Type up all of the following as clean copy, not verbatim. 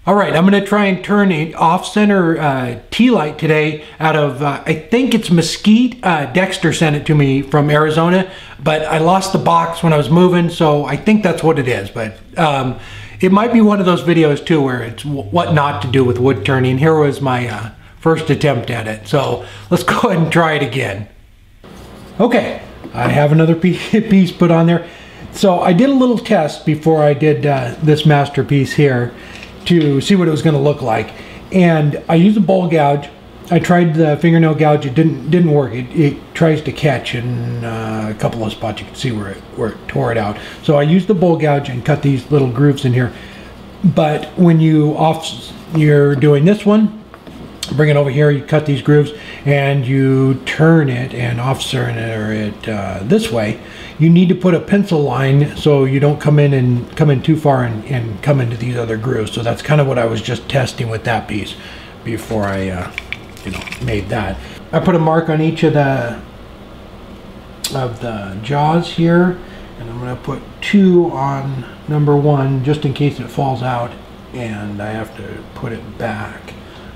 All right, I'm gonna try and turn an off-center tea light today out of, I think it's mesquite. Dexter sent it to me from Arizona, but I lost the box when I was moving, so I think that's what it is. But it might be one of those videos too where it's what not to do with wood turning. Here was my first attempt at it. So let's go ahead and try it again. Okay, I have another piece put on there. So I did a little test before I did this masterpiece here to see what it was going to look like, and I used a bowl gouge. I tried the fingernail gouge. It didn't work. It tries to catch in a couple of spots. You can see where it tore it out. So I used the bowl gouge and cut these little grooves in here. But when you're doing this one, bring it over here, you cut these grooves and you turn it and off-center it this way. You need to put a pencil line so you don't come in too far and come into these other grooves. So that's kind of what I was just testing with that piece before I made that. I put a mark on each of the jaws here, and I'm going to put 2 on number 1 just in case it falls out and I have to put it back.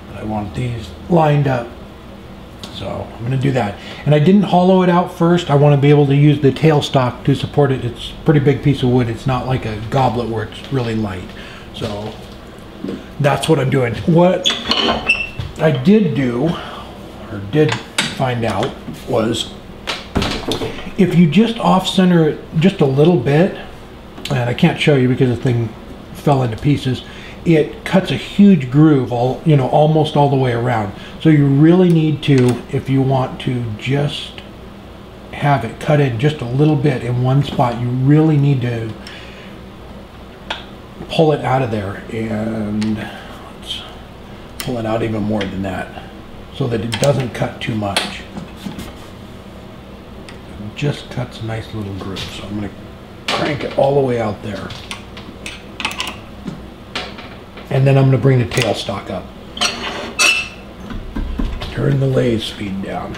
But I want these lined up. So I'm going to do that. And I didn't hollow it out first. I want to be able to use the tailstock to support it. It's a pretty big piece of wood. It's not like a goblet where it's really light. So that's what I'm doing. What I did do, or did find out, was if you just off-center it just a little bit, and I can't show you because the thing fell into pieces, it cuts a huge groove almost all the way around. So you really need to, if you want to just have it cut in just a little bit in one spot, you really need to pull it out of there, and let's pull it out even more than that so that it doesn't cut too much. It just cuts a nice little groove. So I'm going to crank it all the way out there. And then I'm going to bring the tailstock up. Turn the lathe speed down.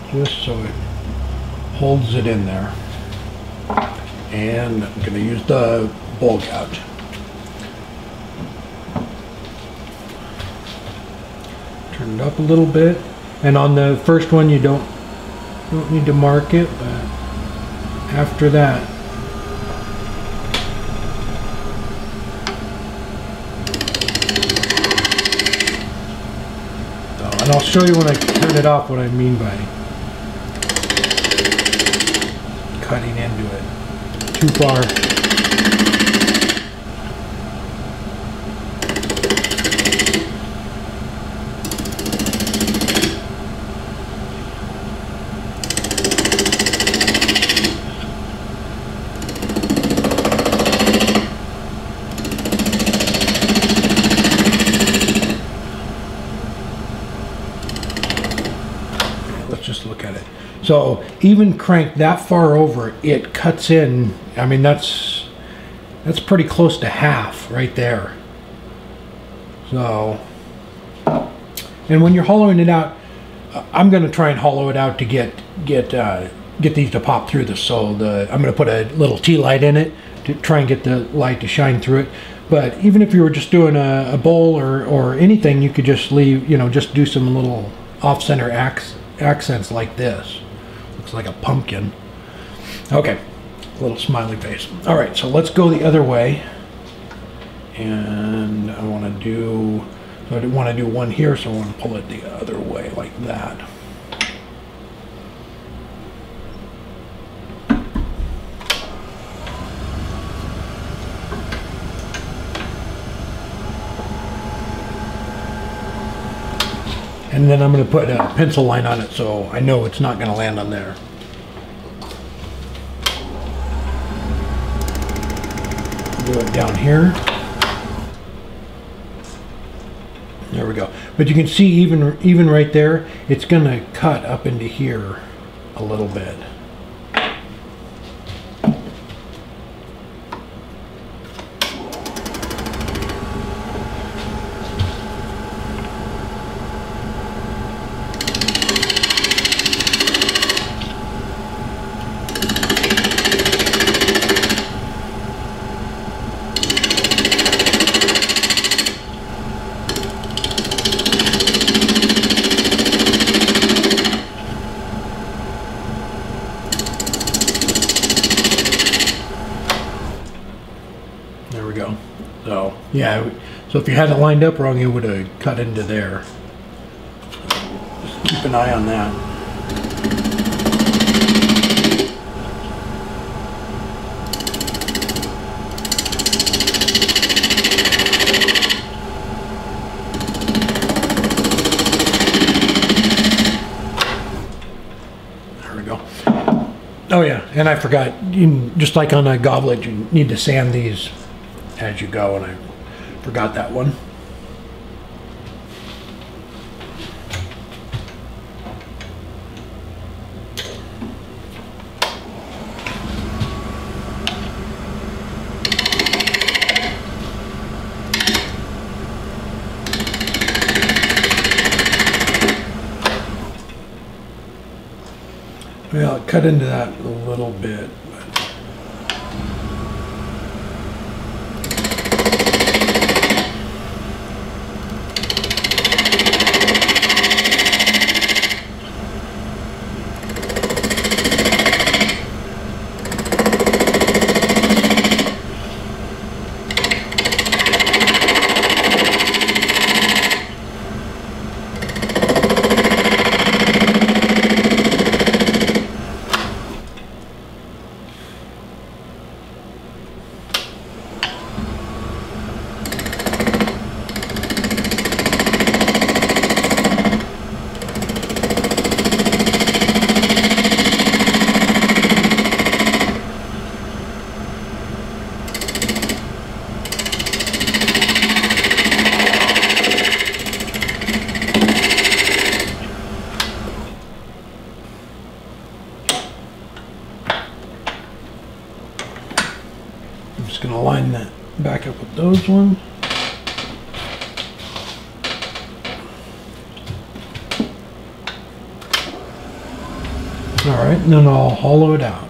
Just so it holds it in there. And I'm going to use the bowl gouge. Turn it up a little bit. And on the first one you don't need to mark it, but after that, and I'll show you when I turn it off what I mean by cutting into it too far. Just look at it. So even cranked that far over, it cuts in. I mean, that's pretty close to half right there. So, and when you're hollowing it out, I'm going to try and hollow it out to get these to pop through this. So I'm going to put a little tea light in it to try and get the light to shine through it. But even if you were just doing a bowl or anything, you could just leave, just do some little off-center accents like this. Looks like a pumpkin. Okay, a little smiley face. All right, so let's go the other way. And I want to do one here, so I want to pull it the other way like that. And then I'm going to put a pencil line on it so I know it's not going to land on there. Do it down here. There we go. But you can see even right there, it's going to cut up into here a little bit. So yeah, so if you had it lined up wrong, it would have cut into there. Just keep an eye on that. Oh yeah, and I forgot, just like on a goblet, you need to sand these as you go, and I forgot that one. Well, it cut into that a little bit. I'm just going to line that back up with those ones. Alright, and then I'll hollow it out.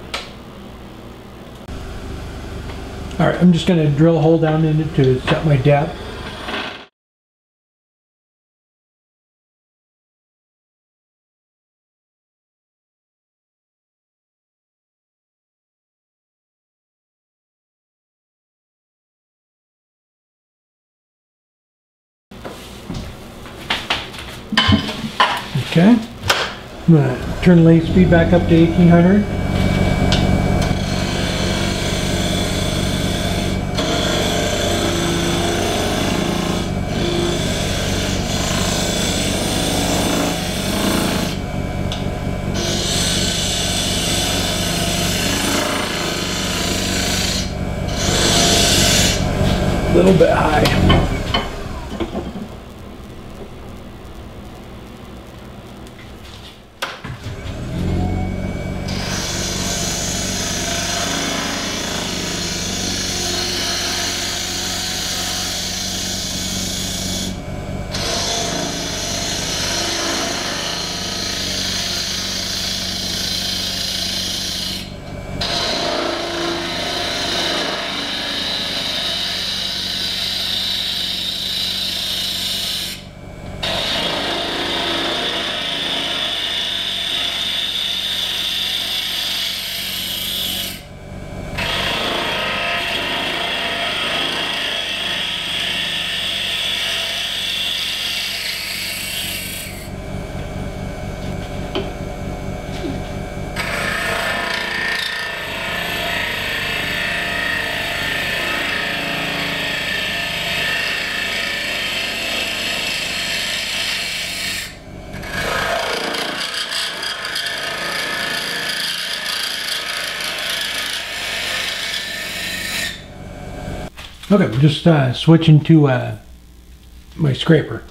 Alright, I'm just going to drill a hole down in it to set my depth. Okay, I'm going to turn the lathe speed back up to 1800. A little bit high. Okay, I'm just switching to my scraper.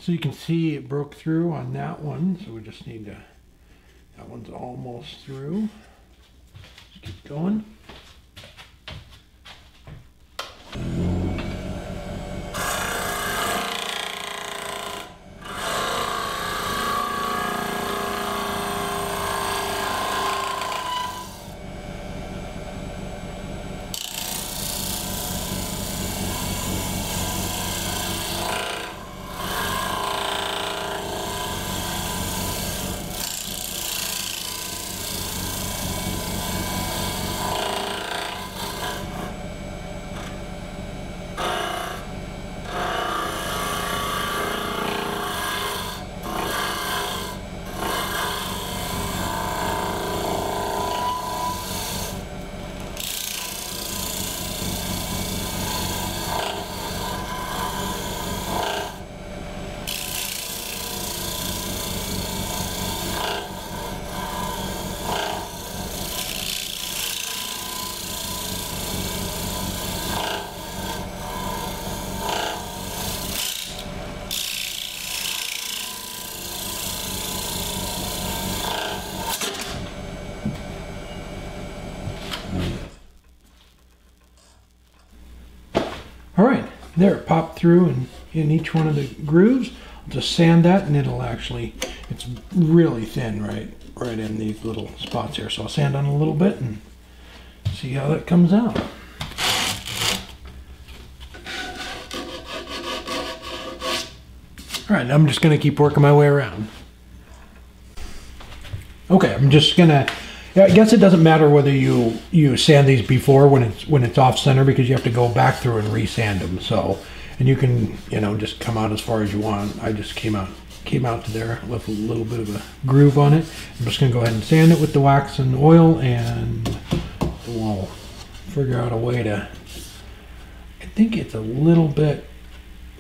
So you can see it broke through on that one, so we just need to, that one's almost through. Just keep going. All right, there, it popped through in each one of the grooves. I'll just sand that and it'll actually, it's really thin right in these little spots here. So I'll sand on a little bit and see how that comes out. All right, I'm just gonna keep working my way around. Okay, I'm just gonna, yeah, I guess it doesn't matter whether you sand these before when it's off center, because you have to go back through and re-sand them. So, and you can, you know, just come out as far as you want. I just came out to there, left a little bit of a groove on it. I'm just gonna go ahead and sand it with the wax and oil, and we'll figure out a way to, I think it's a little bit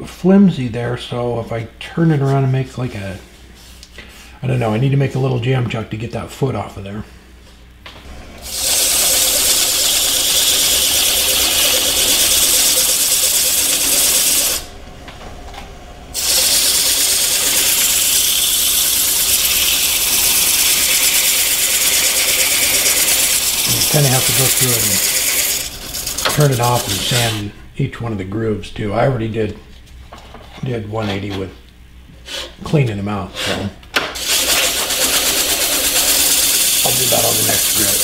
flimsy there, so if I turn it around and make like a, I don't know, I need to make a little jam chuck to get that foot off of there. Kind of have to go through and turn it off and sand each one of the grooves too. I already did 180 with cleaning them out, so I'll do that on the next grit.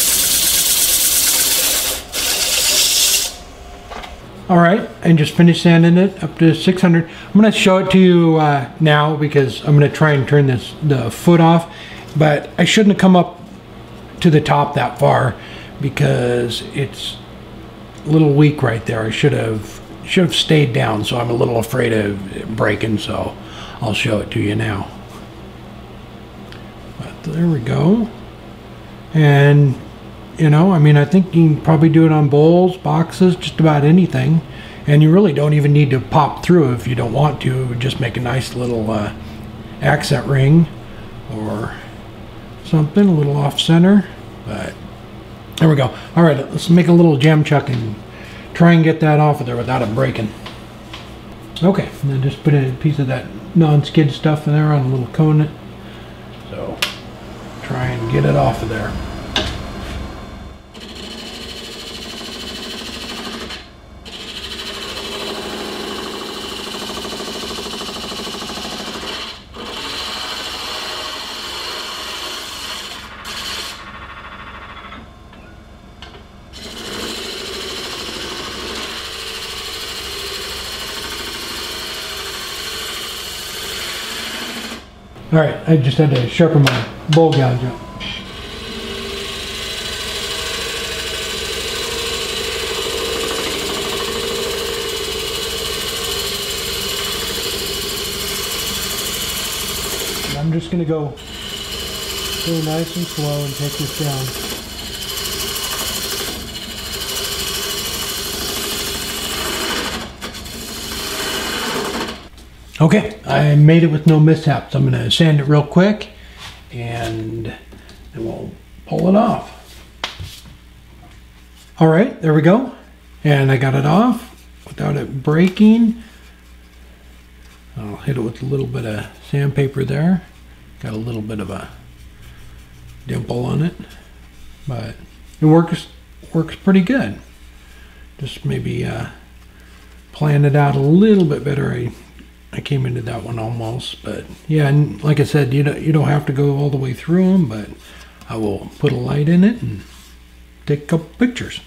All right, and just finished sanding it up to 600. I'm going to show it to you now, because I'm going to try and turn the foot off, but I shouldn't have come up to the top that far, because it's a little weak right there. I should have stayed down, so I'm a little afraid of breaking, so I'll show it to you now. But there we go. And you know, I mean, I think you can probably do it on bowls, boxes, just about anything, and you really don't even need to pop through if you don't want to. It would just make a nice little accent ring or something, a little off center. But there we go. All right, let's make a little jam chuck and try and get that off of there without it breaking. Okay, and then just put in a piece of that non-skid stuff in there on a little cone. So try and get it off of there. All right, I just had to sharpen my bowl gouge up. And I'm just going to go nice and slow and take this down. Okay, I made it with no mishaps. I'm going to sand it real quick and then we'll pull it off. All right, there we go. And I got it off without it breaking. I'll hit it with a little bit of sandpaper there. Got a little bit of a dimple on it, but it works pretty good. Just maybe plan it out a little bit better. I came into that one almost, but yeah, and like I said, you don't have to go all the way through them, but I will put a light in it and take a couple pictures.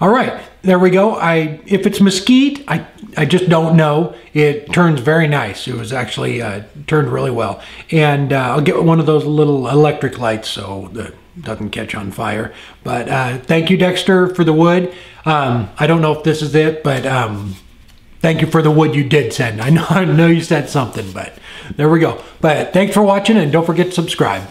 All right, there we go. If it's mesquite, I just don't know. It turns very nice. It was actually turned really well. And I'll get one of those little electric lights so that it doesn't catch on fire. But thank you, Dexter, for the wood. I don't know if this is it, but thank you for the wood you did send. I know you said something, but there we go. But thanks for watching, and don't forget to subscribe.